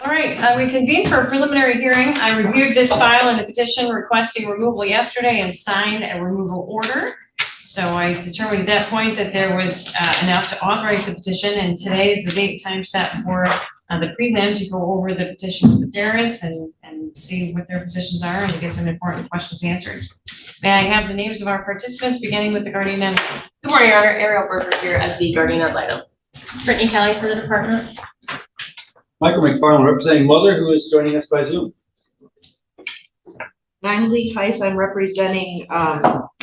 All right, we convened for a preliminary hearing. I reviewed this file and the petition requesting removal yesterday and signed a removal order. So I determined at that point that there was enough to authorize the petition, and today is the date time set for the prelim to go over the petition with the parents and see what their positions are and to get some important questions answered. May I have the names of our participants, beginning with the guardian ad litem? Good morning, Your Honor. Ariel Berger here as the guardian ad litem. Brittany Kelly for the department. Michael McFarland, representing Mother, who is joining us by Zoom. I'm Lee Heiss. I'm representing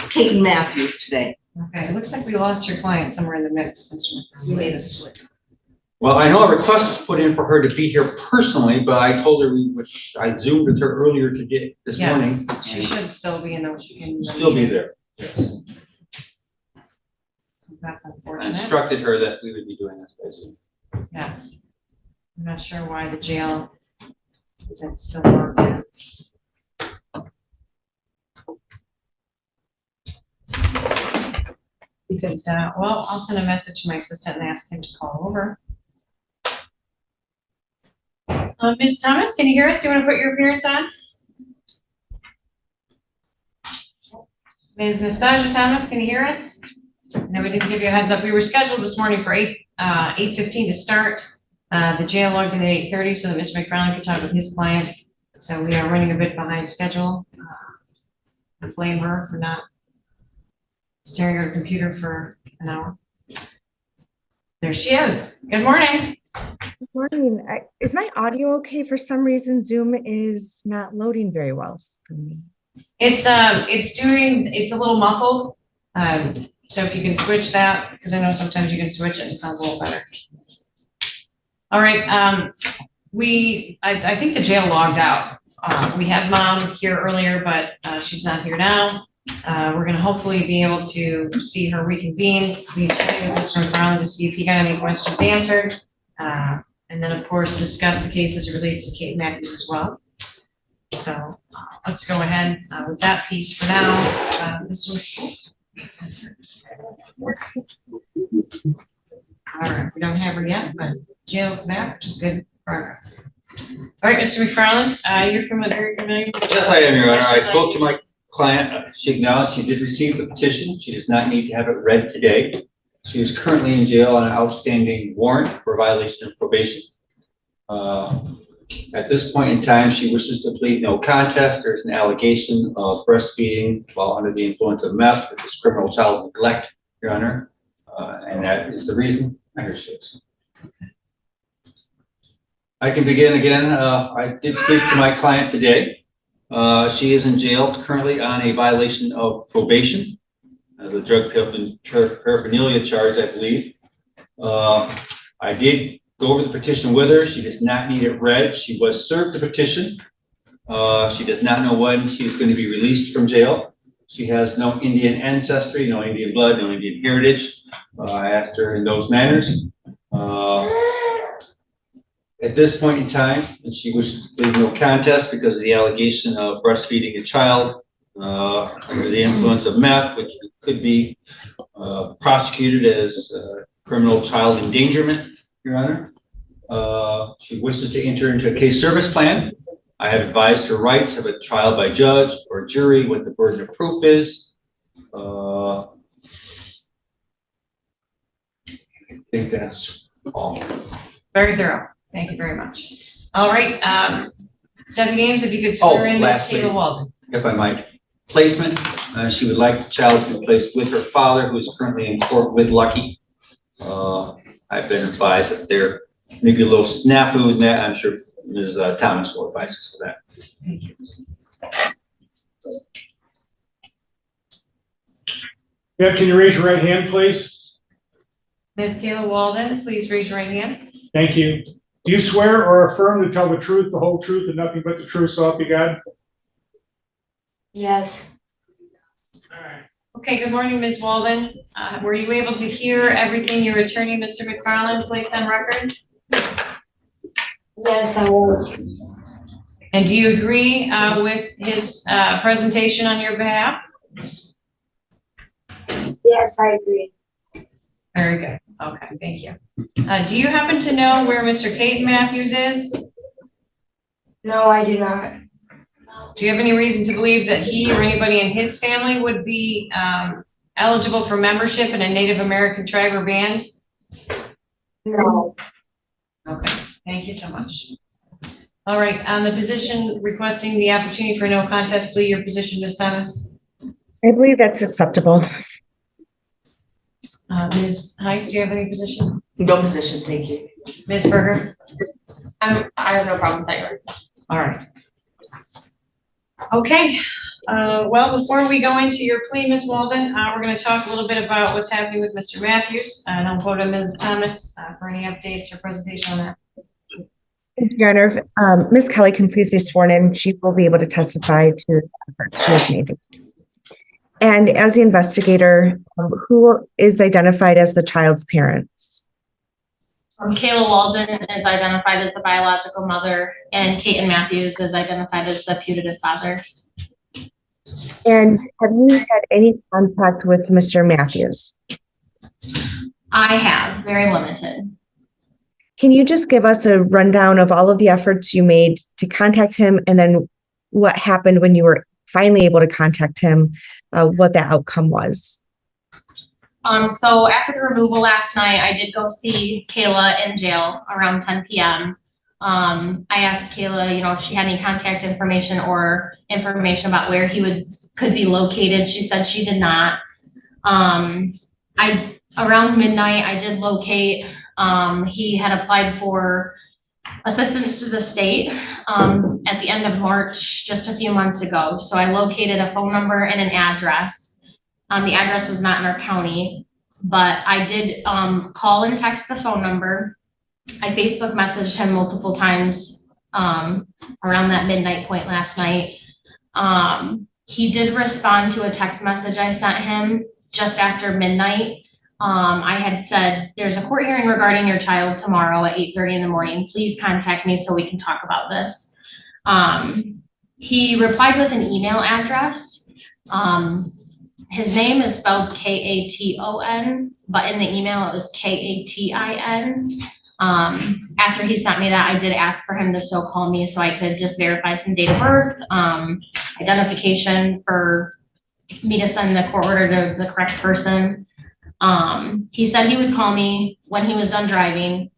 Kate Matthews today. Okay, it looks like we lost your client somewhere in the mix, Mr. McFarland. You made a switch. Well, I know a request was put in for her to be here personally, but I told her I Zoomed with her earlier today, this morning. She should still be in the. Still be there. Yes. So that's I unfortunate. instructed her that we would be doing this by Zoom. Yes. I'm not sure why the jail isn't still logged in. You could, well, I'll send a message to my assistant and ask him to call over. Ms. Thomas, can you hear us? Do you want to put your appearance on? Ms. Nastasia Thomas, can you hear us? No, we didn't give you a heads up. We were scheduled this morning for 8:15 to start. The jail logged in at 8:30 so that Mr. McFarland could talk with his client. So we are running a bit behind schedule. I blame her for not staring at her computer for an hour. There she is. Good morning. Good morning. Is my audio okay? For some reason, Zoom is not loading very well for me. It's a little muffled. So if you can switch that, because I know sometimes you can switch it, it sounds a little better. All right, I think the jail logged out. We had Mom here earlier, but she's not here now. We're gonna hopefully be able to see her reconvene. We chatted with Mr. McFarland to see if he got any questions answered. And then of course, discuss the case as it relates to Kate Matthews as well. So let's go ahead with that piece for now. That's her. All right, we don't have her yet, but jail's back, which is good progress. All right, Mr. McFarland, you're very familiar with Yes, I am, Your Honor. I spoke to my client. She acknowledged she did receive the petition. She does not need to have it read today. She is currently in jail on an outstanding warrant for violation of probation. At this point in time, she wishes to plead no contest. There's an allegation of breastfeeding while under the influence of meth, which is criminal child neglect, Your Honor. And that is the reason. Here she is. I can begin again. I did speak to my client today. She is in jail currently on a violation of probation. The drug paraphernalia charge, I believe. I did go over the petition with her. She does not need it read. She was served the petition. She does not know when she is going to be released from jail. She has no Indian ancestry, no Indian blood, no Indian heritage. I asked her in those manners. At this point in time, and she wishes to plead no contest because of the allegation of breastfeeding a child under the influence of meth, which could be prosecuted as criminal child endangerment, Your Honor. She wishes to enter into a case service plan. I have advised her rights of a trial by judge or jury, what the burden of proof is. I think that's all. Very thorough. Thank you very much. All right, Deputy Ames, if you could swear in Ms. Kayla Walden. If I might. Placement, she would like the child to be placed with her father, who is currently in court with Lucky. I've been advised that there may be a little snafu in that. I'm sure Ms. Thomas will advise us of that. Thank you. Yeah, can you raise your right hand, please? Ms. Kayla Walden, please raise your right hand. Thank you. Do you swear or affirm to tell the truth, the whole truth, and nothing but the truth, so help you God? Yes. All right. Okay, good morning, Ms. Walden. Were you able to hear everything your attorney, Mr. McFarland, placed on record? Yes, I was. And do you agree with his presentation on your behalf? Yes, I agree. Very good. Okay, thank you. Do you happen to know where Mr. Kate Matthews is? No, I do not. Do you have any reason to believe that he or anybody in his family would be eligible for membership in a Native American tribe or band? No. Okay, thank you so much. All right, on the position requesting the opportunity for no contest plea, your position, Ms. Thomas? I believe that's acceptable. Ms. Heiss, do you have any position? No position, thank you. Ms. Berger? I have no problem with that. All right. Okay, well, before we go into your plea, Ms. Walden, we're gonna talk a little bit about what's happening with Mr. Matthews, and I'll go to Ms. Thomas for any updates or presentation on that. Thank you, Your Honor. Ms. Kelly can please be sworn in. She will be able to testify to the efforts she has made. And as the investigator, who is identified as the child's parents? Kayla Walden is identified as the biological mother, and Caitlin Matthews is identified as the putative father. And have you had any contact with Mr. Matthews? I have, very limited. Can you just give us a rundown of all of the efforts you made to contact him, and then what happened when you were finally able to contact him, what the outcome was? So after the removal last night, I did go see Kayla in jail around 10 p.m. I asked Kayla, if she had any contact information or information about where he could be located. She said she did not. Around midnight, I did locate. He had applied for assistance to the state at the end of March, just a few months ago. So I located a phone number and an address. The address was not in our county, but I did call and text the phone number. I Facebook messaged him multiple times around that midnight point last night. He did respond to a text message I sent him just after midnight. I had said, there's a court hearing regarding your child tomorrow at 8:30 in the morning. Please contact me so we can talk about this. He replied with an email address. His name is spelled Katon, but in the email it was Katin. After he sent me that, I did ask for him to still call me so I could just verify some date of birth, identification for me to send the court order to the correct person. He said he would call me when he was done driving.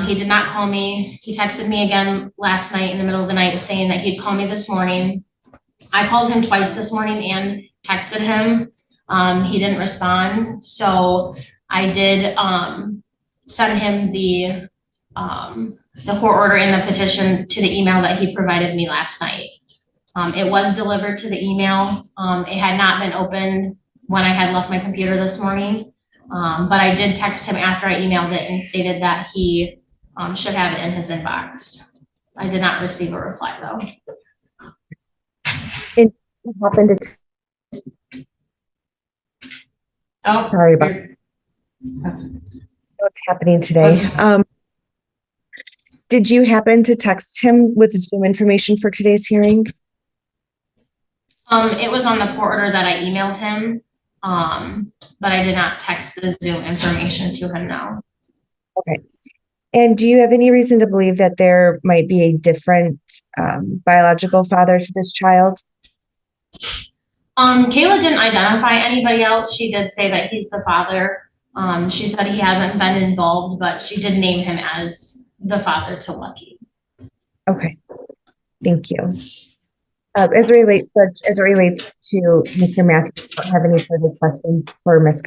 He did not call me. He texted me again last night in the middle of the night saying that he'd call me this morning. I called him twice this morning and texted him. He didn't respond. So I did send him the court order and the petition to the email that he provided me last night. It was delivered to the email. It had not been opened when I had left my computer this morning. But I did text him after I emailed it and stated that he should have it in his inbox. I did not receive a reply though. What happened to Oh, sorry about that's what's happening today. Did you happen to text him with Zoom information for today's hearing? It was on the court order that I emailed him, but I did not text the Zoom information to him now. Okay. And do you have any reason to believe that there might be a different biological father to this child? Kayla didn't identify anybody else. She did say that he's the father. She said he hasn't been involved, but she did name him as the father to Lucky. Okay, thank you. As it relates to Mr. Matthews, I don't have any further questions for Ms.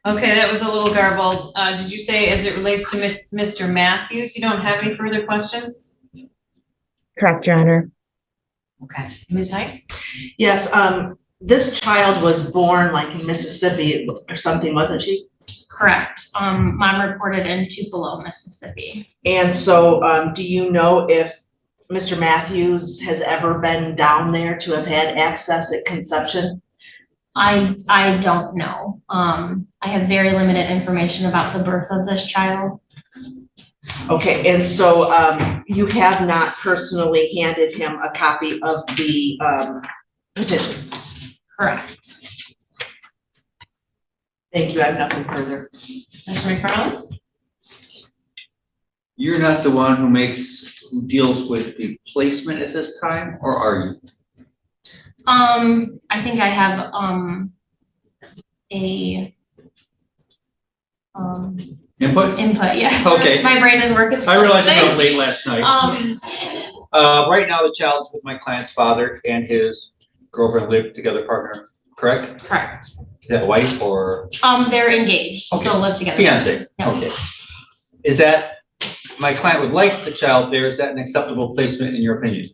okay. That was a little garbled. Did you say as it relates to Mr. Matthews, you don't have any further questions? Correct, Your Honor. Okay, Ms. Heiss? Yes, this child was born like in Mississippi or something, wasn't she? Correct. Mom reported in Tupelo, Mississippi. And so, do you know if Mr. Matthews has ever been down there to have had access at conception? I don't know. I have very limited information about the birth of this child. Okay, and so you have not personally handed him a copy of the petition? Correct. Thank you, I have nothing further. Mr. McFarland? You're not the one who deals with the placement at this time, or are you? I think I have, input, yes. Okay. My brain is working. I realized it was late last night. Right now, the child is with my client's father and his girlfriend live together partner, correct? Correct. Is that wife or They're engaged, so Okay. live together. fiance? Yeah. Okay. Is that, my client would like the child there, is that an acceptable placement in your opinion?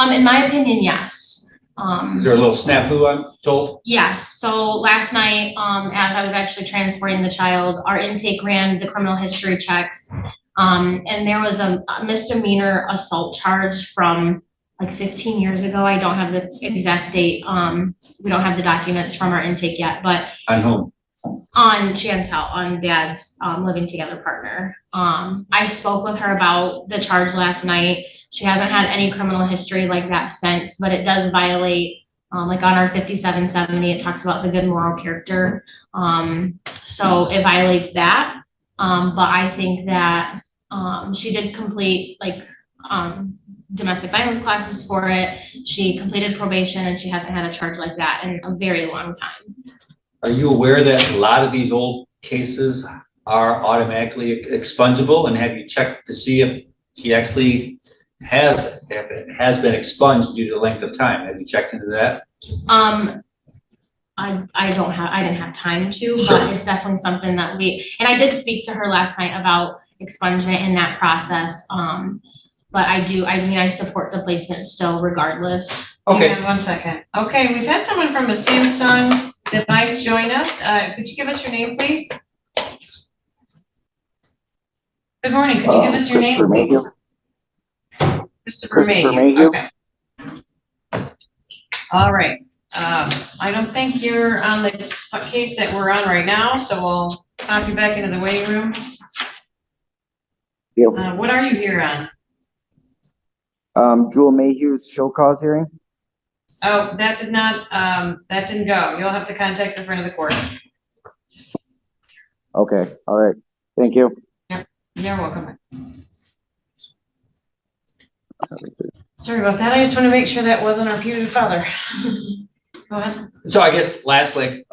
In my opinion, yes. Is there a little snafu, I'm told? Yes, so last night, as I was actually transporting the child, our intake ran the criminal history checks. And there was a misdemeanor assault charge from like 15 years ago. I don't have the exact date. We don't have the documents from our intake yet, but On whom? on Chantel, on Dad's living together partner. I spoke with her about the charge last night. She hasn't had any criminal history like that since, but it does violate, like on our 5770, it talks about the good moral character. So it violates that. But I think that she did complete like domestic violence classes for it. She completed probation and she hasn't had a charge like that in a very long time. Are you aware that a lot of these old cases are automatically expungible, and have you checked to see if he actually if it has been expunged due to the length of time? Have you checked into that? I didn't have time to, Sure. but it's definitely something that and I did speak to her last night about expungement in that process. But I support the placement still regardless. Okay. Hang on 1 second. Okay, we've had someone from a Samsung device join us. Could you give us your name, please? Good morning. Could you give us your name, please? Christopher Mayhew. Okay. All right. I don't think you're on the case that we're on right now, so we'll pop you back into the waiting room. Yep. What are you here on? Jewel Mayhew's show cause hearing. Oh, that didn't go. You'll have to contact the front of the court. Okay, all right, thank you. You're welcome. Sorry about that. I just want to make sure that wasn't our putative father. Go ahead. So I guess lastly,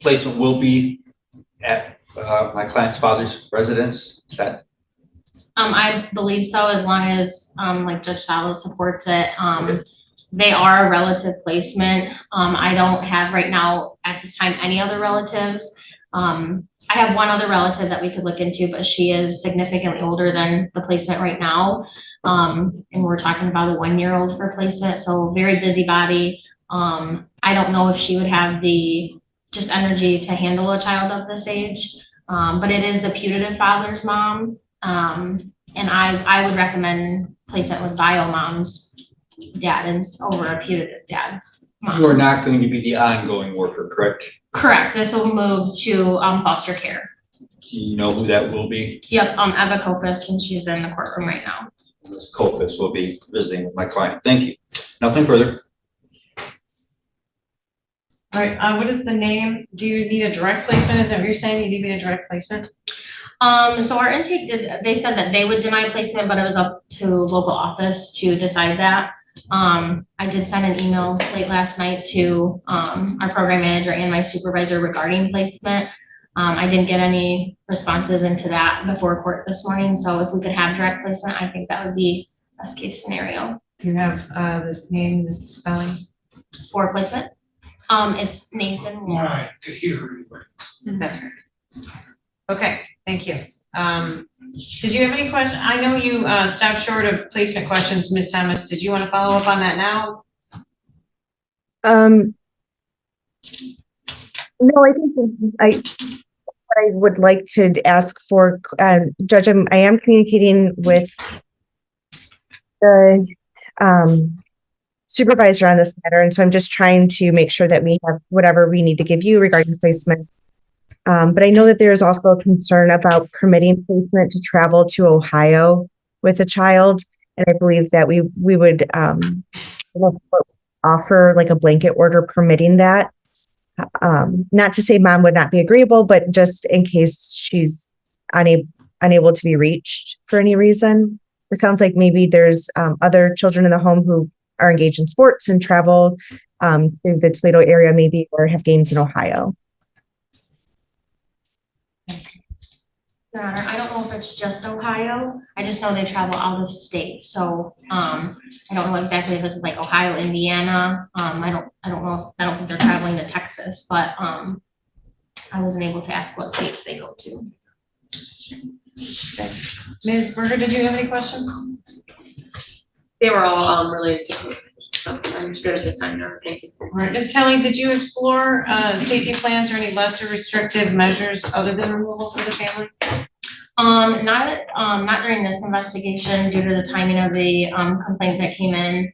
placement will be at my client's father's residence. Is that? I believe so, as long as like Judge Sala supports it. They are a relative placement. I don't have right now at this time any other relatives. I have one other relative that we could look into, but she is significantly older than the placement right now. And we're talking about a 1-year-old for placement, so very busybody. I don't know if she would have the just energy to handle a child of this age, but it is the putative father's mom. And I would recommend placement with bio mom's dad and over a putative dad's mom. You are not going to be the ongoing worker, correct? Correct. This will move to foster care. Do you know who that will be? Yep, Eva Copus, and she's in the courtroom right now. Ms. Copus will be visiting with my client. Thank you. Nothing further. All right, what is the name? Do you need a direct placement? Is that what you're saying? You need a direct placement? So our intake they said that they would deny placement, but it was up to local office to decide that. I did send an email late last night to our program manager and my supervisor regarding placement. I didn't get any responses into that before court this morning, so if we could have direct placement, I think that would be best case scenario. Do you have this name, this spelling? For placement, it's Nathan. I could hear her. That's right. Okay, thank you. Did you have any questions? I know you stopped short of placement questions, Ms. Thomas. Did you want to follow up on that now? No, I think what I would like to ask for, Judge, I am communicating with the supervisor on this matter, and so I'm just trying to make sure that we have whatever we need to give you regarding placement. But I know that there is also a concern about permitting placement to travel to Ohio with a child, and I believe that we would offer like a blanket order permitting that. Not to say mom would not be agreeable, but just in case she's unable, unable to be reached for any reason. It sounds like maybe there's other children in the home who are engaged in sports and travel to the Toledo area maybe, or have games in Ohio. Your Honor, I don't know if it's just Ohio. I just know they travel out of state. So I don't know exactly if it's like Ohio, Indiana. I don't know. I don't think they're traveling to Texas, but I wasn't able to ask what states they go to. Ms. Berger, did you have any questions? They were all related to, so I'm good at this time. Thank you. All right, Ms. Kelly, did you explore safety plans or any lesser restrictive measures other than removal for the family? Not during this investigation due to the timing of the complaint that came in.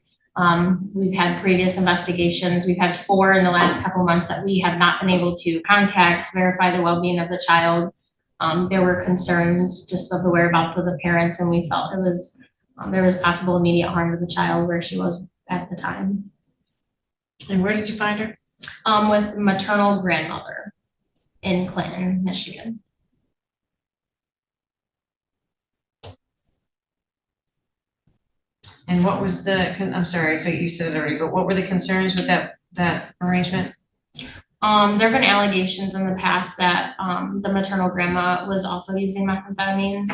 We've had previous investigations. We've had 4 in the last couple months that we have not been able to contact, verify the well-being of the child. There were concerns just of the whereabouts of the parents, and we felt it was there was possible immediate harm to the child where she was at the time. And where did you find her? With maternal grandmother in Clinton, Michigan. And what was I'm sorry, I think you said it already, but what were the concerns with that arrangement? There have been allegations in the past that the maternal grandma was also using methamphetamines.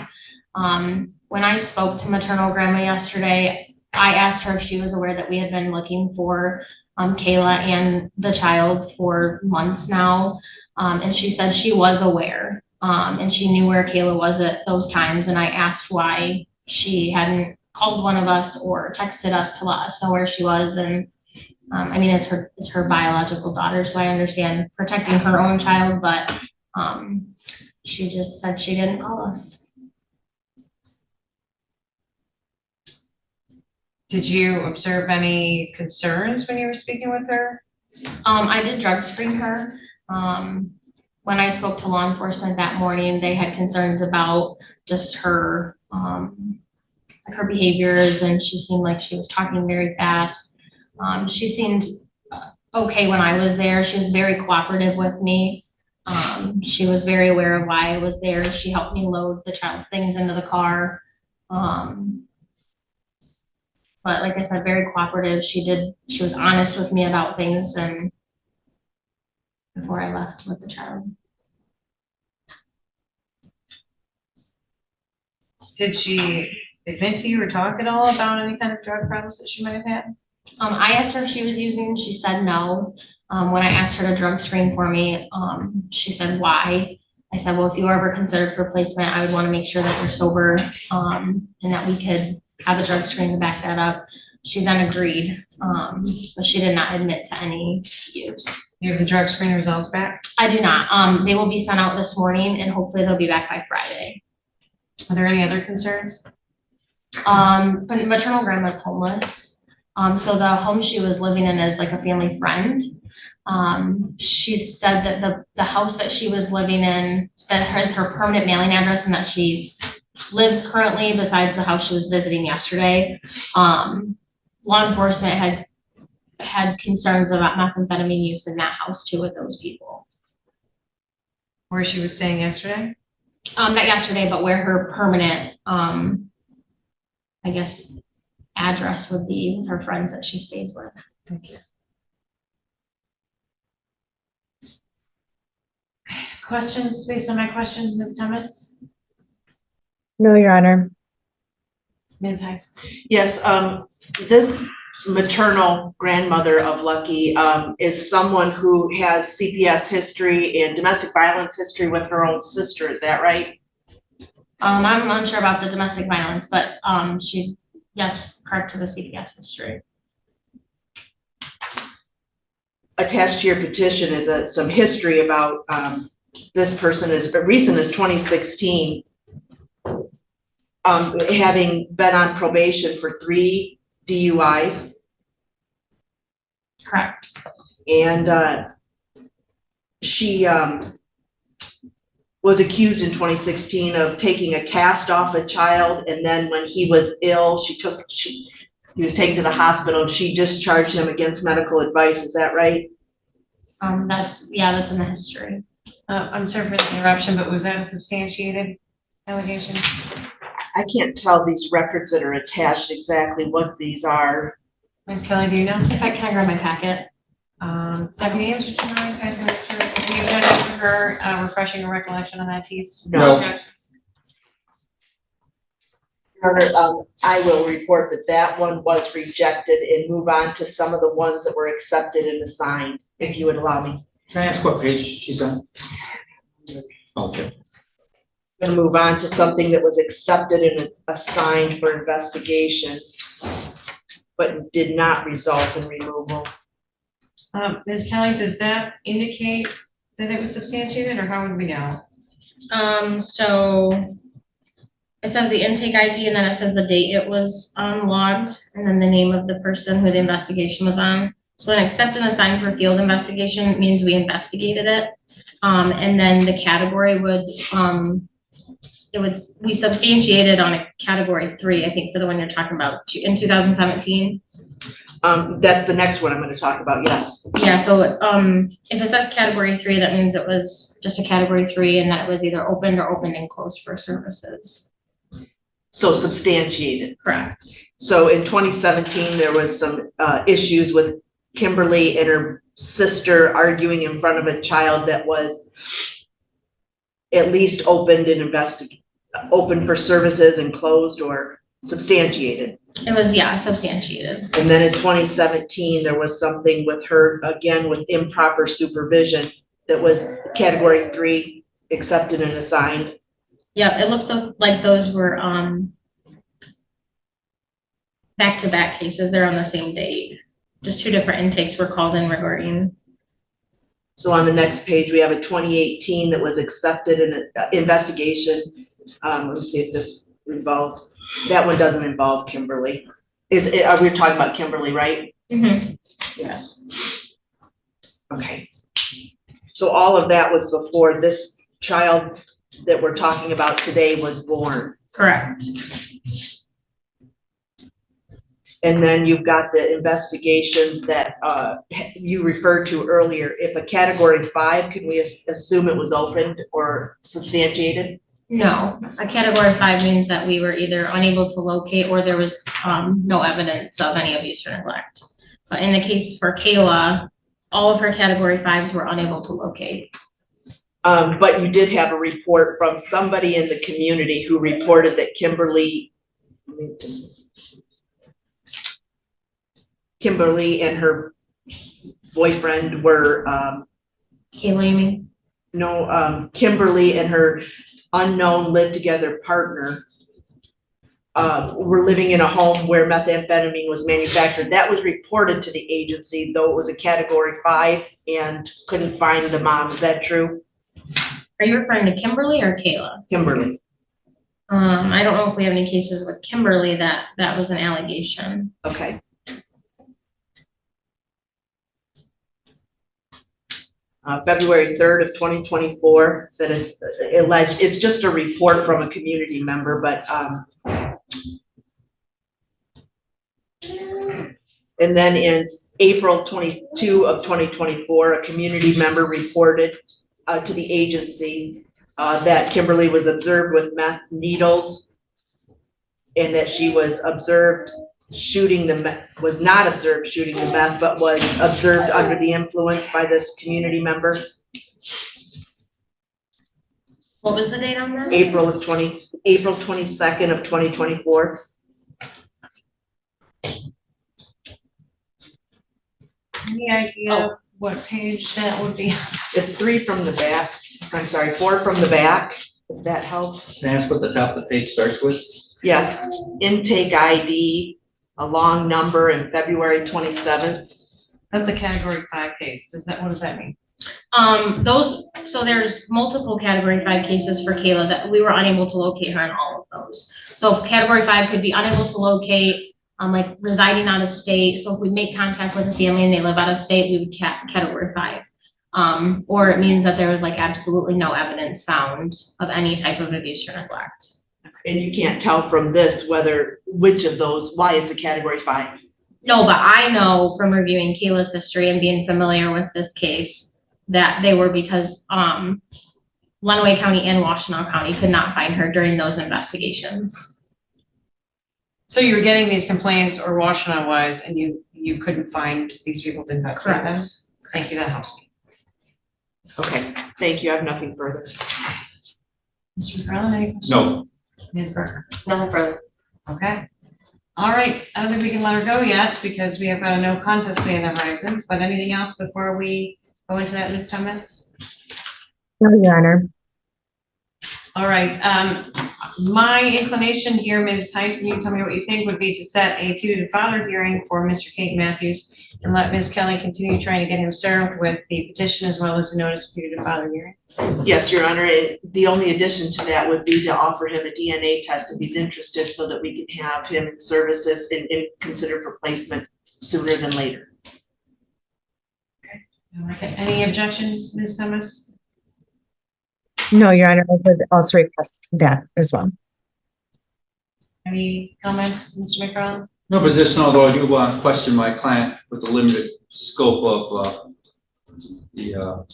When I spoke to maternal grandma yesterday, I asked her if she was aware that we had been looking for Kayla and the child for months now. And she said she was aware and she knew where Kayla was at those times. And I asked why she hadn't called one of us or texted us to let us know where she was. And I mean, it's her biological daughter, so I understand protecting her own child, but she just said she didn't call us. Did you observe any concerns when you were speaking with her? I did drug screen her. When I spoke to law enforcement that morning, they had concerns about just her her behaviors, and she seemed like she was talking very fast. She seemed okay when I was there. She was very cooperative with me. She was very aware of why I was there. She helped me load the child's things into the car. But like I said, very cooperative. She was honest with me about things and before I left with the child. Did she admit to you or talk at all about any kind of drug problems that she might have had? I asked her if she was using, she said no. When I asked her to drug screen for me, she said why. I said, well, if you were ever considered for placement, I would want to make sure that you're sober and that we could have a drug screen to back that up. She then agreed, but she did not admit to any use. You have the drug screen results back? I do not. They will be sent out this morning and hopefully they'll be back by Friday. Are there any other concerns? But maternal grandma's homeless. So the home she was living in is like a family friend. She said that the house that she was living in, that has her permanent mailing address and that she lives currently besides the house she was visiting yesterday. Law enforcement had concerns about methamphetamine use in that house too with those people. Where she was staying yesterday? Not yesterday, but where her permanent, I guess, address would be with her friends that she stays with. Thank you. Questions based on my questions, Ms. Thomas? No, Your Honor. Ms. Heiss? Yes, this maternal grandmother of Lucky is someone who has CPS history and domestic violence history with her own sister, is that right? I'm unsure about the domestic violence, but yes, correct to the CPS history. Attached to your petition is some history about this person as recent as 2016, having been on probation for 3 DUIs. Correct. And she was accused in 2016 of taking a cast off a child, and then when he was ill, he was taken to the hospital and she discharged him against medical advice. Is that right? That's in the history. I'm sorry for the interruption, but was that substantiated allegations? I can't tell these records that are attached exactly what these are. Ms. Kelly, do you know? If I can grab my packet. Deputy Ames, would you mind, guys, make sure, have you done it for her, refreshing a recollection on that piece? No. No. Your Honor, I will report that that one was rejected and move on to some of the ones that were accepted and assigned, if you would allow me. Can I ask what page she's on? Okay. Gonna move on to something that was accepted and assigned for investigation, but did not result in removal. Ms. Kelly, does that indicate that it was substantiated, or how would we know? So it says the intake ID and then it says the date it was logged and then the name of the person who the investigation was on. So an accept and assign for field investigation means we investigated it. And then the category would, we substantiated on a category 3, I think for the one you're talking about in 2017. That's the next one I'm gonna talk about, yes. Yeah, so if it says category 3, that means it was just a category 3 and that it was either opened or opened and closed for services. So substantiated. Correct. So in 2017, there was some issues with Kimberly and her sister arguing in front of a child that was at least opened and open for services and closed or substantiated. It was, yeah, substantiated. And then in 2017, there was something with her, again, with improper supervision that was category 3, accepted and assigned. Yeah, it looks like those were back-to-back cases. They're on the same date. Just 2 different intakes were called in regarding. So on the next page, we have a 2018 that was accepted in an investigation. Let me see if this involves, that one doesn't involve Kimberly. Are we talking about Kimberly, right? Mm-hmm. Yes. Okay. So all of that was before this child that we're talking about today was born. Correct. And then you've got the investigations that you referred to earlier. If a category 5, can we assume it was opened or substantiated? No, a category 5 means that we were either unable to locate or there was no evidence of any abuse or neglect. But in the case for Kayla, all of her category 5s were unable to locate. But you did have a report from somebody in the community who reported that Kimberly and her boyfriend were, Kayla, you mean? no, Kimberly and her unknown lived together partner were living in a home where methamphetamine was manufactured. That was reported to the agency, though it was a category 5 and couldn't find the mom. Is that true? Are you referring to Kimberly or Kayla? Kimberly. I don't know if we have any cases with Kimberly that was an allegation. Okay. February 3rd of 2024, that it's alleged, it's just a report from a community member, but and then in April 22 of 2024, a community member reported to the agency that Kimberly was observed with meth needles and that she was observed shooting the meth, was not observed shooting the meth, but was observed under the influence by this community member. What was the date on that? April 22nd of 2024. Any idea what page that would be? It's 3 from the back. I'm sorry, 4 from the back, if that helps. Can I ask what the top of the page starts with? Yes, intake ID, a long number, and February 27th. That's a category 5 case. What does that mean? So there's multiple category 5 cases for Kayla that we were unable to locate her in all of those. So category 5 could be unable to locate, like residing out of state. So if we make contact with a family and they live out of state, we would category 5. Or it means that there was like absolutely no evidence found of any type of abuse or neglect. And you can't tell from this which of those, why it's a category 5. No, but I know from reviewing Kayla's history and being familiar with this case that they were because Lenawee County and Washtenaw County could not find her during those investigations. So you were getting these complaints or Washtenaw was, and you couldn't find these people to investigate them? Correct. Thank you, that helps me. Okay, thank you. I have nothing further. Mr. McFarland, any questions? No. Ms. Barker? Nothing further. Okay. All right, I don't think we can let her go yet because we have got a no contest plea on the horizon, but anything else before we go into that, Ms. Thomas? No, Your Honor. All right, my inclination here, Ms. Heisen, you tell me what you think, would be to set a putative father hearing for Mr. Kate Matthews and let Ms. Kelly continue trying to get him served with the petition as well as the notice of putative father hearing. Yes, Your Honor, the only addition to that would be to offer him a DNA test if he's interested so that we can have him in services and consider for placement sooner than later. Okay, any objections, Ms. Thomas? No, Your Honor, I would also request that as well. Any comments, Mr. McFarland? No position, although I do want to question my client with the limited scope of the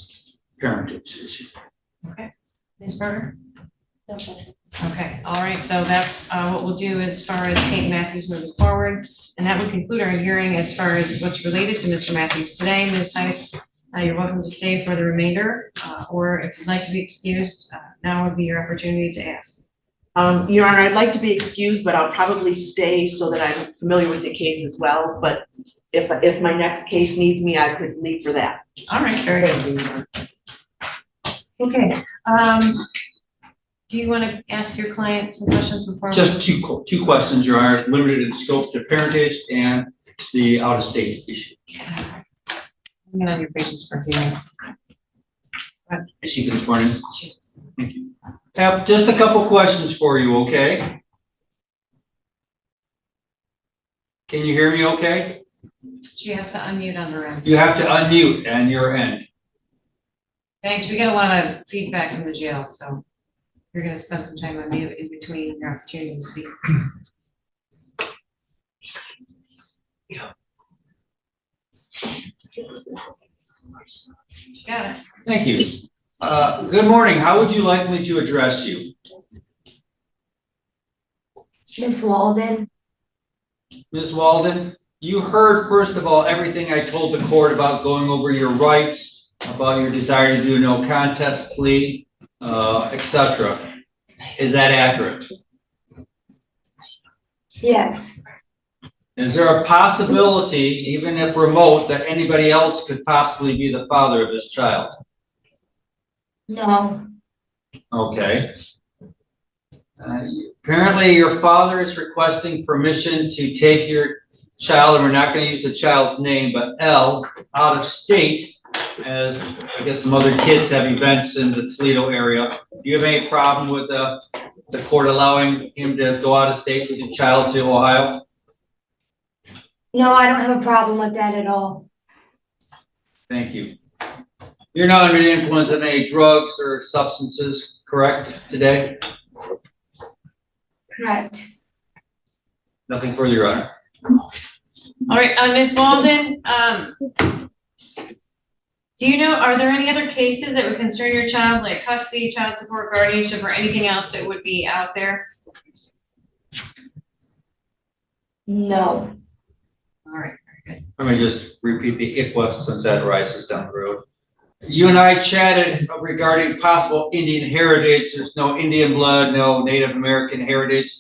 parentage issue. Okay, Ms. Berger? No question. Okay, all right, so that's what we'll do as far as Kate Matthews moving forward. And that would conclude our hearing as far as what's related to Mr. Matthews today. Ms. Heiss, you're welcome to stay for the remainder, or if you'd like to be excused, now would be your opportunity to ask. Your Honor, I'd like to be excused, but I'll probably stay so that I'm familiar with the case as well. But if my next case needs me, I could leave for that. All right, very good. Thank you. Okay, do you want to ask your client some questions before? Just two questions, Your Honor, limited in scope to parentage and the out-of-state issue. I'm on your patience for a few minutes. Is she this morning? Thank you. I have just a couple questions for you, okay? Can you hear me okay? She has to unmute on her end. You have to unmute on your end. Thanks, we get a lot of feedback from the jail, so you're gonna spend some time on mute in between your opportunity to speak. Got it. Thank you. Good morning. How would you like me to address you? Miss Walden, Ms. Walden, you heard, first of all, everything I told the court about going over your rights, about your desire to do a no contest plea, etc. Is that accurate? yes, Is there a possibility, even if remote, that anybody else could possibly be the father of this child? no, Okay. Apparently, your father is requesting permission to take your child, and we're not going to use the child's name, but L, out of state, as I guess some other kids have events in the Toledo area. Do you have any problem with the court allowing him to go out of state with your child to Ohio? no, I don't have a problem with that at all. Thank you. You're not under the influence of any drugs or substances, correct, today? Correct. Nothing further, Your Honor. All right, Ms. Walden, do you know, are there any other cases that would concern your child, like custody, child support, guardianship, or anything else that would be out there? No, All right, very good. Let me just repeat the ICWA since that arises down the road. You and I chatted regarding possible Indian heritage. There's no Indian blood, no Native American heritage,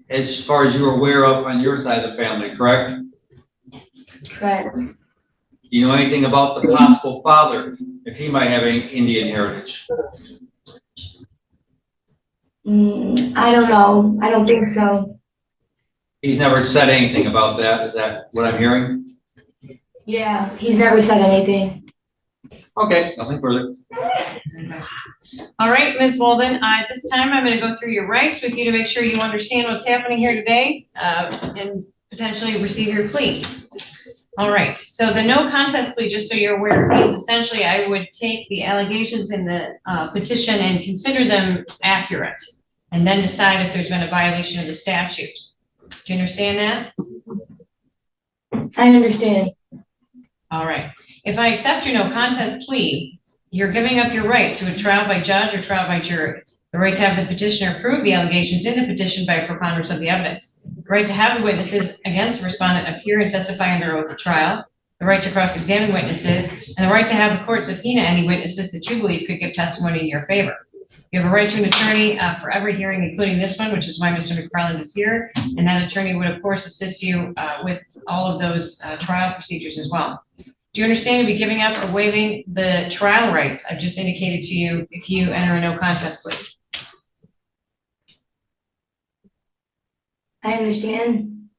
as far as you're aware of on your side of the family, correct? correct. Do you know anything about the possible father, if he might have any Indian heritage? I don't know. I don't think so. He's never said anything about that. Is that what I'm hearing? Yeah, he's never said anything. Okay, nothing further. All right, Ms. Walden, at this time, I'm gonna go through your rights with you to make sure you understand what's happening here today, and potentially receive your plea. All right, so the no contest plea, just so you're aware, means essentially I would take the allegations in the petition and consider them accurate, and then decide if there's been a violation of the statute. Do you understand that? I understand. All right. If I accept your no contest plea, you're giving up your right to a trial by judge or trial by jury. The right to have the petitioner prove the allegations in the petition by a preponderance of the evidence. The right to have the witnesses against the respondent appear and testify under oath at trial. The right to cross-examine witnesses, and the right to have the court subpoena any witnesses that you believe could give testimony in your favor. You have a right to an attorney for every hearing, including this one, which is why Mr. McFarland is here. And that attorney would, of course, assist you with all of those trial procedures as well. Do you understand you'll be giving up or waiving the trial rights I've just indicated to you if you enter a no contest plea? I understand.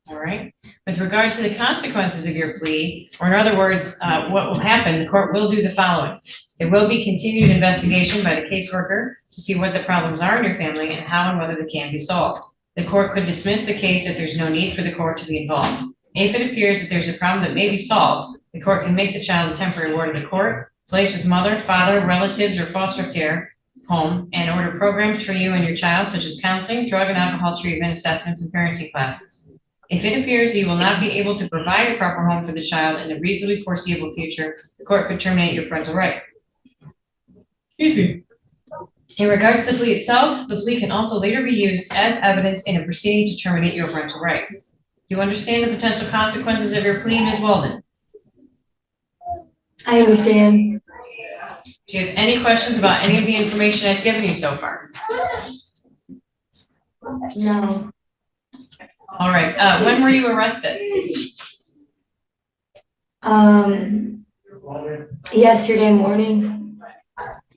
All right. With regard to the consequences of your plea, or in other words, what will happen, the court will do the following. There will be continued investigation by the caseworker to see what the problems are in your family and how and whether they can be solved. The court could dismiss the case if there's no need for the court to be involved. If it appears that there's a problem that may be solved, the court can make the child a temporary ward of the court, place with mother, father, relatives, or foster care home, and order programs for you and your child, such as counseling, drug and alcohol treatment, assessments, and parenting classes. If it appears that you will not be able to provide a proper home for the child in the reasonably foreseeable future, the court could terminate your parental rights. Excuse me. In regard to the plea itself, the plea can also later be used as evidence in a proceeding to terminate your parental rights. Do you understand the potential consequences of your plea, Ms. Walden? I understand. Do you have any questions about any of the information I've given you so far? No. All right. When were you arrested? Yesterday morning.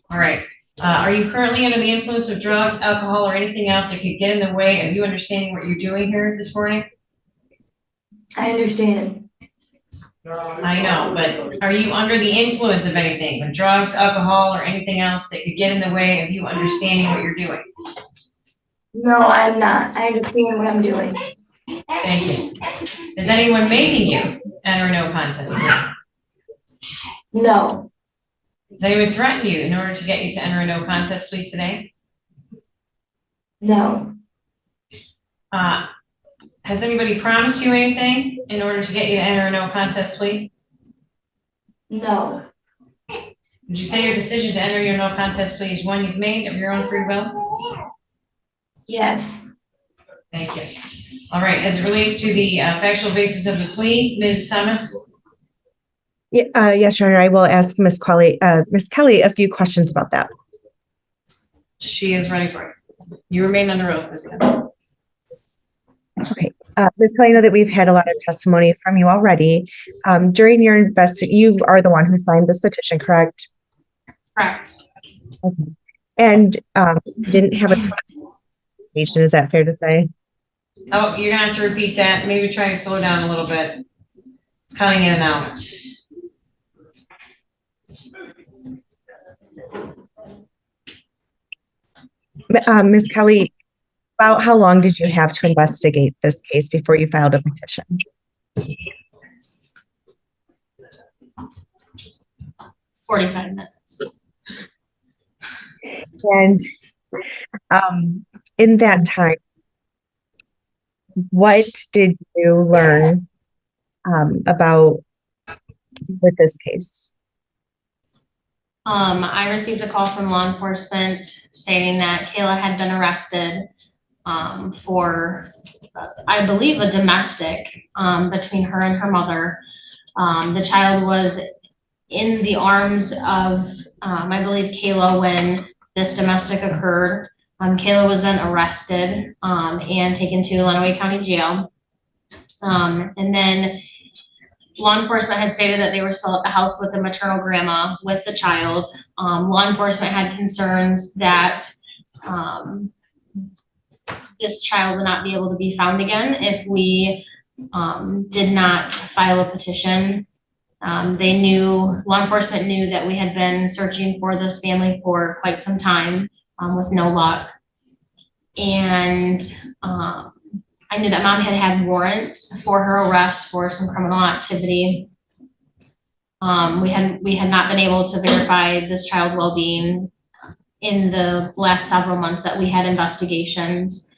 All right. Are you currently under the influence of drugs, alcohol, or anything else that could get in the way of you understanding what you're doing here this morning? I understand. I know, but are you under the influence of anything, of drugs, alcohol, or anything else that could get in the way of you understanding what you're doing? No, I'm not. I understand what I'm doing. Thank you. Is anyone making you enter a no contest plea? No. Does anyone threaten you in order to get you to enter a no contest plea today? No. Has anybody promised you anything in order to get you to enter a no contest plea? No. Would you say your decision to enter your no contest plea is one you've made of your own free will? Yes. Thank you. All right, as it relates to the factual basis of the plea, Ms. Thomas? Yes, Your Honor, I will ask Ms. Kelly a few questions about that. She is ready for it. You remain under oath, Ms. Kelly. Okay. Ms. Kelly, I know that we've had a lot of testimony from you already. During your you are the one who signed this petition, correct? Correct. Okay. And didn't have a investigation, is that fair to say? Oh, you're gonna have to repeat that. Maybe try and slow down a little bit. It's cutting in and out. Ms. Kelly, about how long did you have to investigate this case before you filed a petition? 45 minutes. And in that time, what did you learn about with this case? I received a call from law enforcement stating that Kayla had been arrested for, I believe, a domestic between her and her mother. The child was in the arms of, I believe, Kayla when this domestic occurred. Kayla was then arrested and taken to Lenawee County Jail. And then law enforcement had stated that they were still at the house with the maternal grandma with the child. Law enforcement had concerns that this child would not be able to be found again if we did not file a petition. Law enforcement knew that we had been searching for this family for quite some time with no luck. And I knew that mom had warrants for her arrest for some criminal activity. We had not been able to verify this child's well-being in the last several months that we had investigations.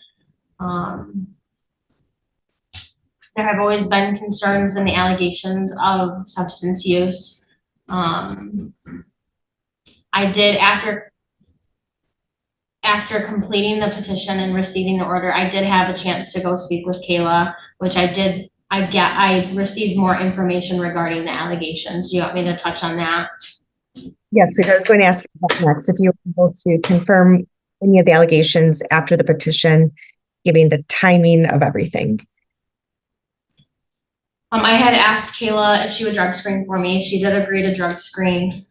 There have always been concerns in the allegations of substance use. I did, after completing the petition and receiving the order, I did have a chance to go speak with Kayla, which I did. I received more information regarding the allegations. Do you want me to touch on that? Yes, which I was going to ask you about next, if you were able to confirm any of the allegations after the petition, giving the timing of everything. I had asked Kayla if she would drug screen for me. She did agree to drug screen.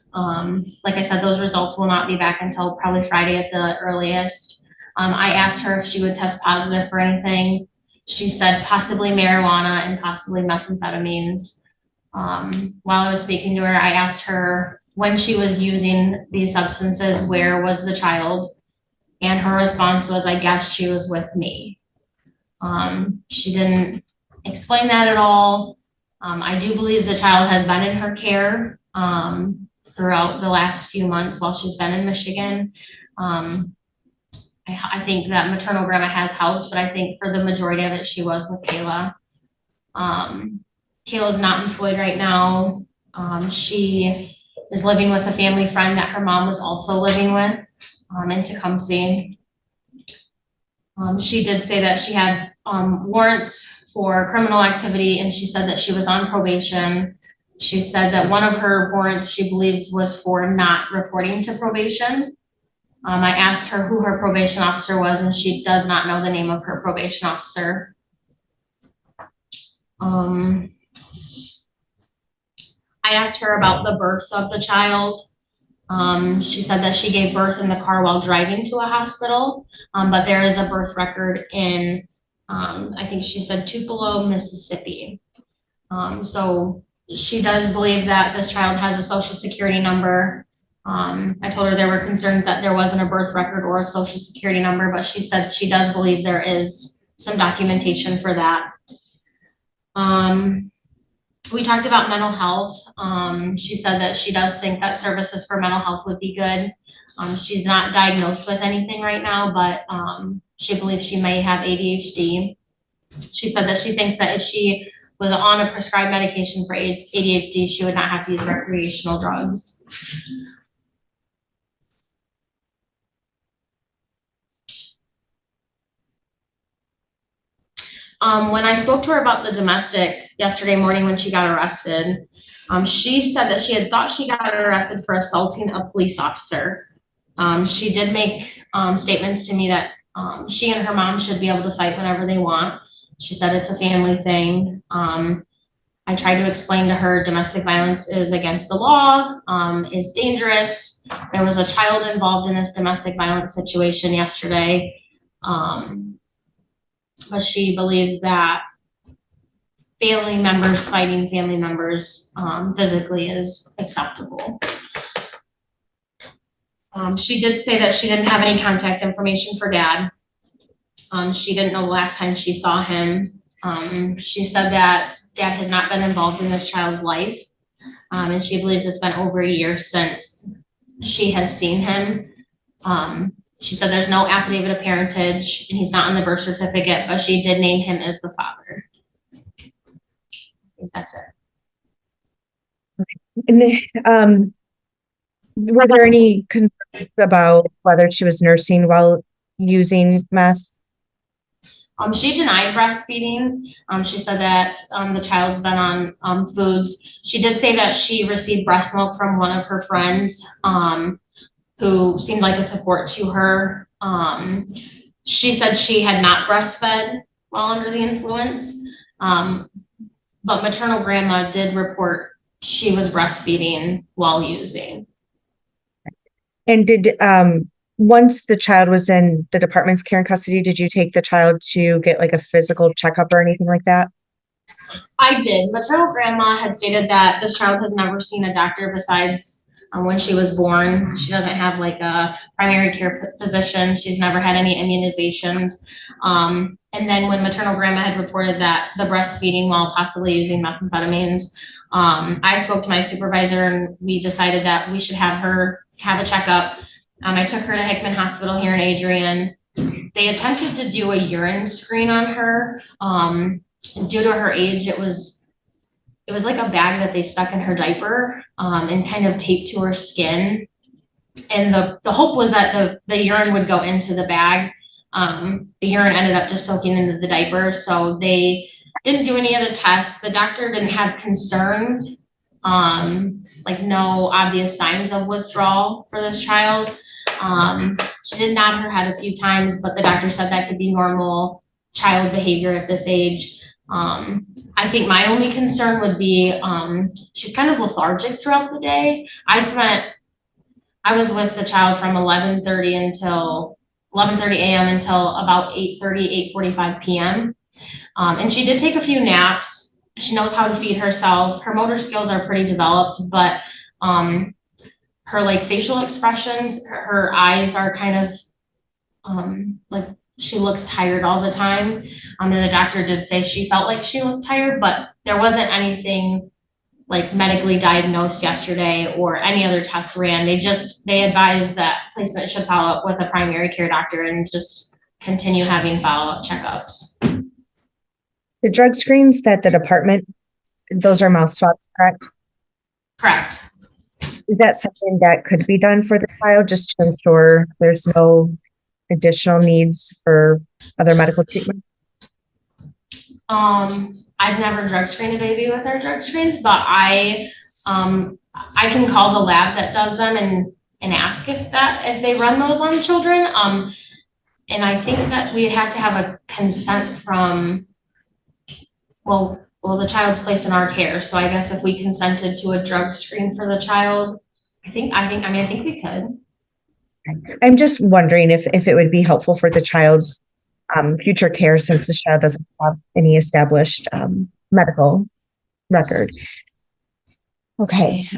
Like I said, those results will not be back until probably Friday at the earliest. I asked her if she would test positive for anything. She said possibly marijuana and possibly methamphetamines. While I was speaking to her, I asked her when she was using these substances, where was the child? And her response was, I guess she was with me. She didn't explain that at all. I do believe the child has been in her care throughout the last few months while she's been in Michigan. I think that maternal grandma has helped, but I think for the majority of it, she was with Kayla. Kayla's not employed right now. She is living with a family friend that her mom was also living with in Tecumseh. She did say that she had warrants for criminal activity, and she said that she was on probation. She said that one of her warrants she believes was for not reporting to probation. I asked her who her probation officer was, and she does not know the name of her probation officer. I asked her about the birth of the child. She said that she gave birth in the car while driving to a hospital, but there is a birth record in, I think she said Tupelo, Mississippi. So she does believe that this child has a social security number. I told her there were concerns that there wasn't a birth record or a social security number, but she said she does believe there is some documentation for that. We talked about mental health. She said that she does think that services for mental health would be good. She's not diagnosed with anything right now, but she believes she may have ADHD. She said that she thinks that if she was on a prescribed medication for ADHD, she would not have to use recreational drugs. When I spoke to her about the domestic yesterday morning when she got arrested, she said that she had thought she got arrested for assaulting a police officer. She did make statements to me that she and her mom should be able to fight whenever they want. She said it's a family thing. I tried to explain to her domestic violence is against the law, is dangerous. There was a child involved in this domestic violence situation yesterday. But she believes that family members fighting family members physically is acceptable. She did say that she didn't have any contact information for Dad. She didn't know the last time she saw him. She said that Dad has not been involved in this child's life, and she believes it's been over a year since she has seen him. She said there's no affidavit of parentage, and he's not on the birth certificate, but she did name him as the father. I think that's it. And were there any concerns about whether she was nursing while using meth? She denied breastfeeding. She said that the child's been on foods. She did say that she received breast milk from one of her friends who seemed like a support to her. She said she had not breastfed while under the influence, but maternal grandma did report she was breastfeeding while using. And did, once the child was in the department's care and custody, did you take the child to get like a physical checkup or anything like that? I did. Maternal grandma had stated that this child has never seen a doctor besides when she was born. She doesn't have like a primary care physician. She's never had any immunizations. And then when maternal grandma had reported that the breastfeeding while possibly using methamphetamines, I spoke to my supervisor and we decided that we should have her have a checkup. I took her to Hickman Hospital here in Adrian. They attempted to do a urine screen on her. Due to her age, it was like a bag that they stuck in her diaper and kind of taped to her skin. And the hope was that the urine would go into the bag. The urine ended up just soaking into the diaper, so they didn't do any other tests. The doctor didn't have concerns, like no obvious signs of withdrawal for this child. She did nod her head a few times, but the doctor said that could be normal child behavior at this age. I think my only concern would be, she's kind of lethargic throughout the day. I was with the child from 11:30 a.m. until about 8:30, 8:45 p.m. And she did take a few naps. She knows how to feed herself. Her motor skills are pretty developed, but her like facial expressions, her eyes are kind of like she looks tired all the time. And the doctor did say she felt like she looked tired, but there wasn't anything like medically diagnosed yesterday or any other tests ran. They advised that placement should follow up with a primary care doctor and just continue having follow-up checkups. The drug screens that the department, those are mouth swabs, correct? Correct. Is that something that could be done for the child just to ensure there's no additional needs for other medical treatment? I've never drug screened a baby with our drug screens, but I can call the lab that does them and ask if they run those on children. And I think that we have to have a consent from, well, the child's placed in our care. So I guess if we consented to a drug screen for the child, I think we could. I'm just wondering if it would be helpful for the child's future care, since the child doesn't have any established medical record. Okay.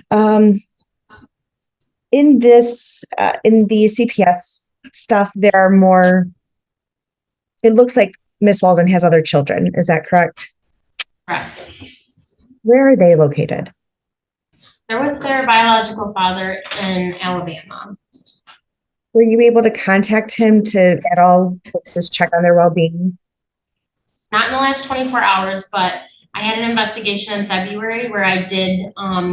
In this, in the CPS stuff, there are more, it looks like Miss Walden has other children. Is that correct? Correct. Where are they located? They're with their biological father in Alabama. Were you able to contact him to at all just check on their well-being? Not in the last 24 hours, but I had an investigation in February where I did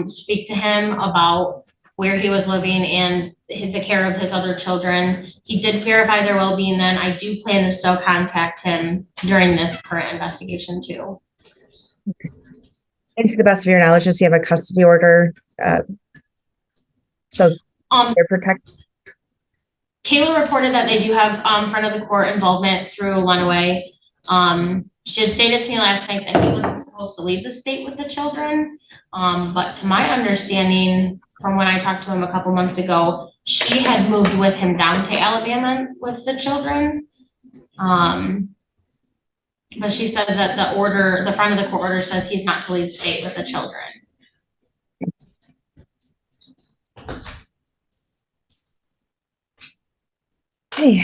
speak to him about where he was living and the care of his other children. He did verify their well-being then. I do plan to still contact him during this current investigation too. And to the best of your knowledge, does he have a custody order? So they're protected? Kayla reported that they do have front of the court involvement through Lenawee. She had stated to me last night that he wasn't supposed to leave the state with the children. But to my understanding, from when I talked to him a couple months ago, she had moved with him down to Alabama with the children. But she said that the front of the court order says he's not to leave state with the children. Okay.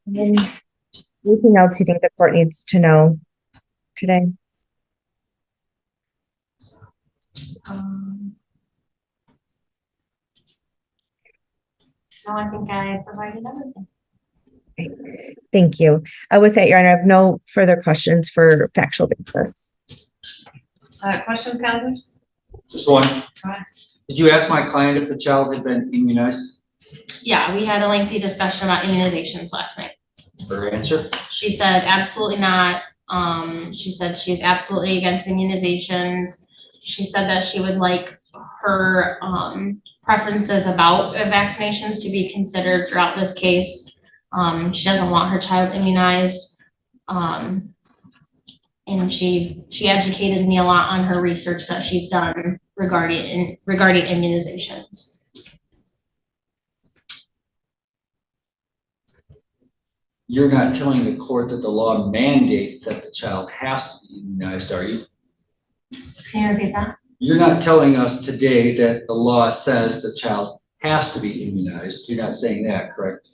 Anything else you think the court needs to know today? No, I think I provided everything. Okay. Thank you. With that, Your Honor, I have no further questions for factual basis. Questions, counselors? Just one. Go ahead. Did you ask my client if the child had been immunized? Yeah, we had a lengthy discussion about immunizations last night. Her answer? She said absolutely not. She said she's absolutely against immunizations. She said that she would like her preferences about vaccinations to be considered throughout this case. She doesn't want her child immunized. And she educated me a lot on her research that she's done regarding immunizations. You're not telling the court that the law mandates that the child has to be immunized, are you? Can you repeat that? You're not telling us today that the law says the child has to be immunized. You're not saying that, correct?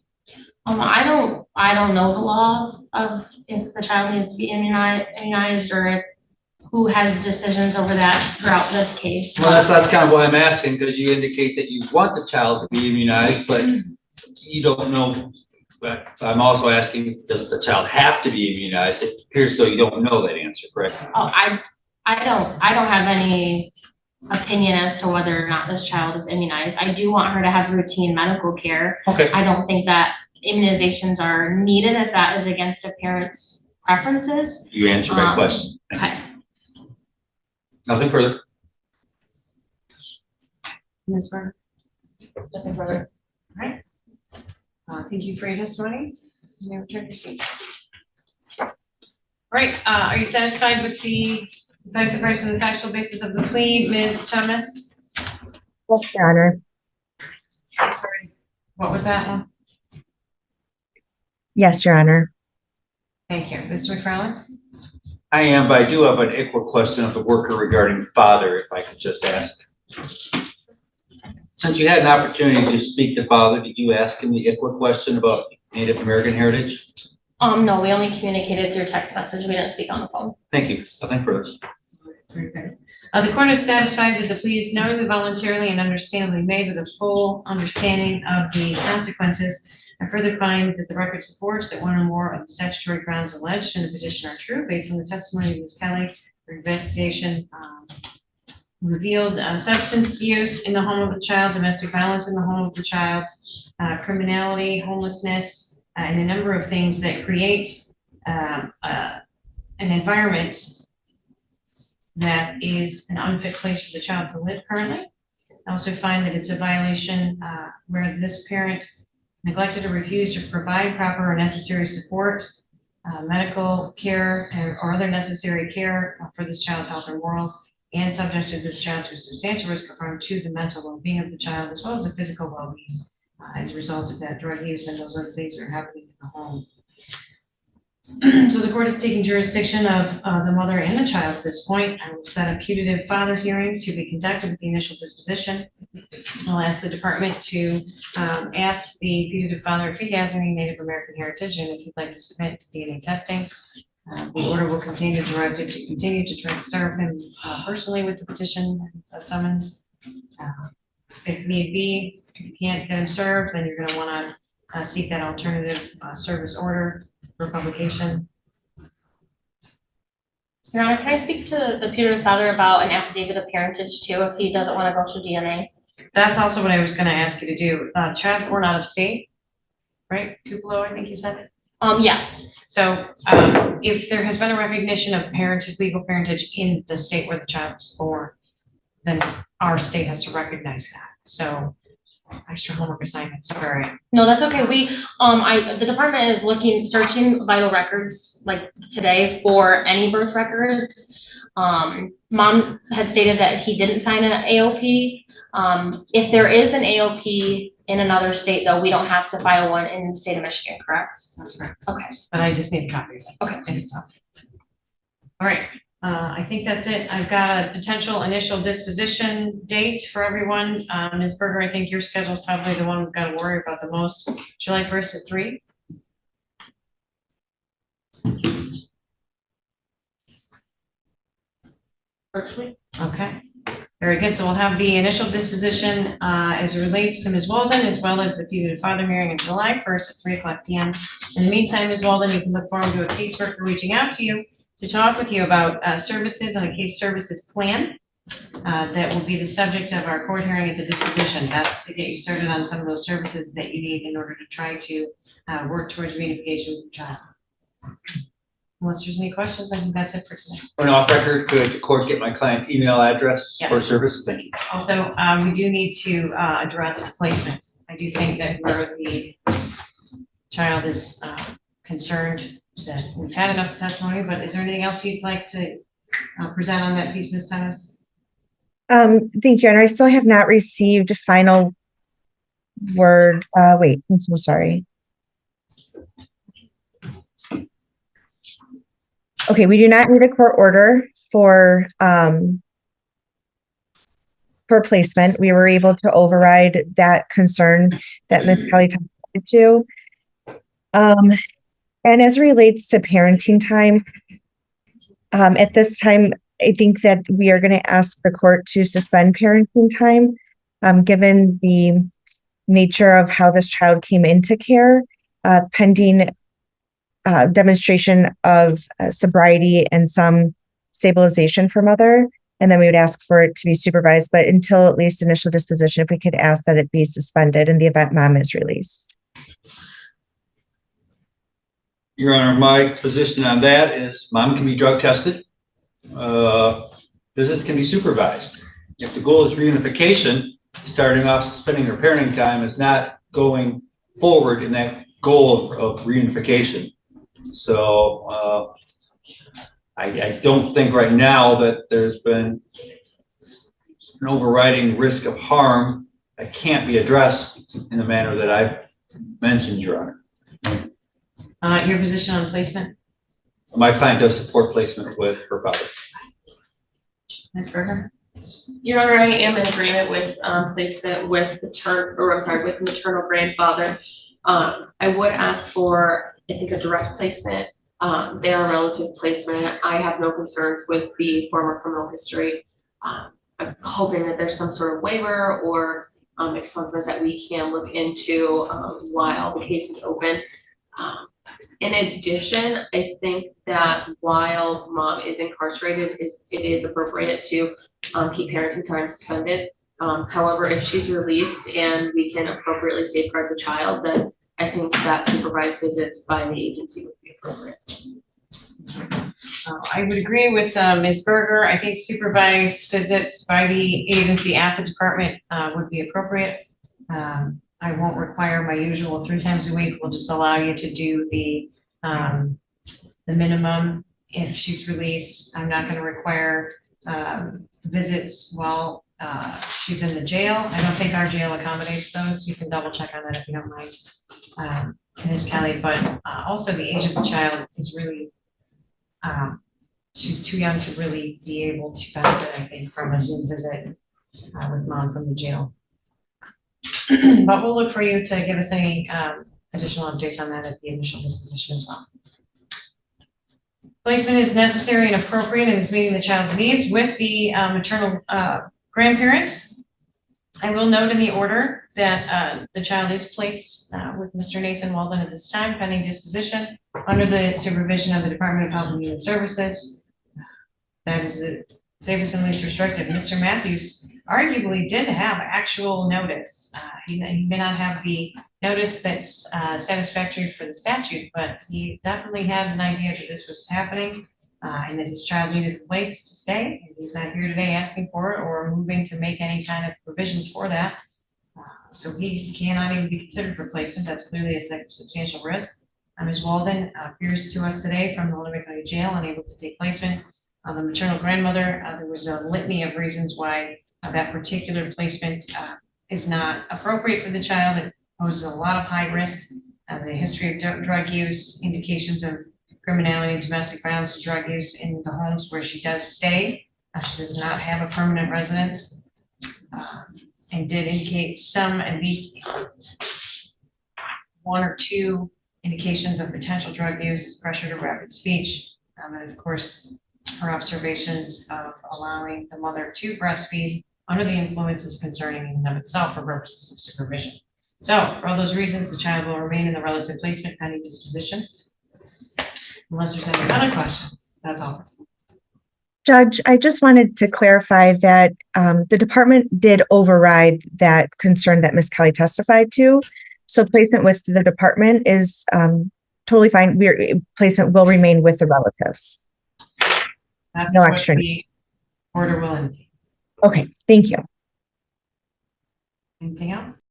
I don't know the law of if the child needs to be immunized or if who has decisions over that throughout this case. Well, that's kind of why I'm asking, because you indicate that you want the child to be immunized, but you don't know. But I'm also asking, does the child have to be immunized? It appears though you don't know that answer, correct? Oh, I don't have any opinion as to whether or not this child is immunized. I do want her to have routine medical care. Okay. I don't think that immunizations are needed if that is against a parent's preferences. You answered my question. Thank you. Okay. Nothing further. Ms. Berger? Nothing further. Thank you for your testimony. You may return your seat. All right, are you satisfied with the advice of rights and the factual basis of the plea, Ms. Thomas? Yes, Your Honor. I'm sorry, what was that one? Yes, Your Honor. Thank you. Mr. McFarland? I am, but I do have an equal question of the worker regarding father, if I could just ask. Since you had an opportunity to speak to father, did you ask him the equal question about Native American heritage? No, we only communicated through text message. We didn't speak on the phone. Thank you. Nothing further. Very good. The court is satisfied that the plea is knowingly, voluntarily, and understandably made with a full understanding of the consequences. I further find that the record supports that one or more of the statutory grounds alleged in the petition are true based on the testimony of Ms. Kelly. Her investigation revealed substance use in the home of the child, domestic violence in the home of the child, criminality, homelessness, and a number of things that create an environment that is an unfit place for the child to live currently. I also find that it's a violation where this parent neglected or refused to provide proper or necessary support, medical care, or other necessary care for this child's health or morals, and subjected this child to a substantial risk of harm to the mental well-being of the child, as well as the physical well-being as a result of that drug use and those other things that are happening in the home. So the court is taking jurisdiction of the mother and the child at this point. I will set a putative father hearing to be conducted with the initial disposition. I'll ask the department to ask the putative father if he has any Native American heritage and if he'd like to submit to DNA testing. The order will contain a directive to continue to try to serve him personally with the petition summons. If need be, if you can't get him served, then you're going to want to seek that alternative service order for publication. So, Your Honor, can I speak to the putative father about an affidavit of parentage too, if he doesn't want to go through DNA? That's also what I was going to ask you to do. Child's born out of state, right? Tupelo, I think you said it. Yes. So if there has been a recognition of parentage, legal parentage in the state where the child was born, then our state has to recognize that. So extra homework assignments, sorry. No, that's okay. We, the department is searching vital records like today for any birth records. Mom had stated that he didn't sign an AOP. If there is an AOP in another state though, we don't have to file one in the state of Michigan, correct? That's correct. Okay. But I just need a copy of it. Okay. All right. I think that's it. I've got a potential initial disposition date for everyone. Ms. Berger, I think your schedule is probably the one we've got to worry about the most. July 1st at 3. First week. Okay. Very good. So we'll have the initial disposition as it relates to Ms. Walden, as well as the putative father hearing on July 1st at 3:00 p.m. In the meantime, Ms. Walden, you can look forward to a caseworker reaching out to you to talk with you about services on a case services plan that will be the subject of our court hearing at the disposition. That's to get you started on some of those services that you need in order to try to work towards reunification with your child. Unless there's any questions, I think that's it for today. For an off record, could the court get my client's email address for Yes. service? Thank you. Also, we do need to address placements. I do think that where the child is concerned that we've had enough testimony, but is there anything else you'd like to present on that piece, Ms. Thomas? Thank you, Honor. I still have not received final word. Wait, I'm so sorry. Okay, we do not need a court order for placement. We were able to override that concern that Ms. Kelly testified to. And as it relates to parenting time, at this time, I think that we are going to ask the court to suspend parenting time, given the nature of how this child came into care, pending demonstration of sobriety and some stabilization for mother. And then we would ask for it to be supervised, but until at least initial disposition, if we could ask that it be suspended in the event mom is released. Your Honor, my position on that is mom can be drug tested. Visits can be supervised. If the goal is reunification, starting off suspending her parenting time is not going forward in that goal of reunification. So I don't think right now that there's been an overriding risk of harm that can't be addressed in the manner that I've mentioned, Your Honor. Your position on placement, My client does support placement with her father. Ms. Berger? Your Honor, I am in agreement with placement with with maternal grandfather. I would ask for, I think, a direct placement. They are relative placement. I have no concerns with the former criminal history. I'm hoping that there's some sort of waiver or expungement that we can look into while the case is open. In addition, I think that while mom is incarcerated, it is appropriate to keep parenting time suspended. However, if she's released and we can appropriately safeguard the child, then I think that supervised visits by the agency would be appropriate. I would agree with Ms. Berger. I think supervised visits by the agency at the department would be appropriate. I won't require my usual 3 times a week. We'll just allow you to do the minimum if she's released. I'm not going to require visits while she's in the jail. I don't think our jail accommodates those. You can double check on that if you don't mind, Ms. Kelly. But also the age of the child is really, she's too young to really be able to benefit, I think, from a Zoom visit with mom from the jail. But we'll look for you to give us any additional updates on that at the initial disposition as well. Placement is necessary and appropriate and is meeting the child's needs with the maternal grandparents. I will note in the order that the child is placed with Mr. Nathan Walden at this time, pending disposition, under the supervision of the Department of Health and Human Services. That is the safest and least restrictive. Mr. Matthews arguably did have actual notice. He may not have the notice that's satisfactory for the statute, but he definitely had an idea that this was happening and that his child needed a place to stay. And he's not here today asking for it or moving to make any kind of provisions for that. So he cannot even be considered for placement. That's clearly a substantial risk. Ms. Walden appears to us today from the Oneida County Jail, unable to take placement. The maternal grandmother, there was a litany of reasons why that particular placement is not appropriate for the child. It poses a lot of high risk. The history of drug use, indications of criminality, domestic violence, and drug use in the homes where she does stay. She does not have a permanent residence and did indicate some, at least 1 or 2 indications of potential drug use, pressure to rapid speech, and of course, her observations of allowing the mother to breastfeed under the influence is concerning in and of itself for purposes of supervision. So for all those reasons, the child will remain in the relative placement pending disposition. Unless there's any other questions, that's all. Judge, I just wanted to clarify that the department did override that concern that Ms. Kelly testified to. So placement with the department is totally fine. Placement will remain with the relatives. That's No what action. the order will indicate. Okay, thank you. Anything else?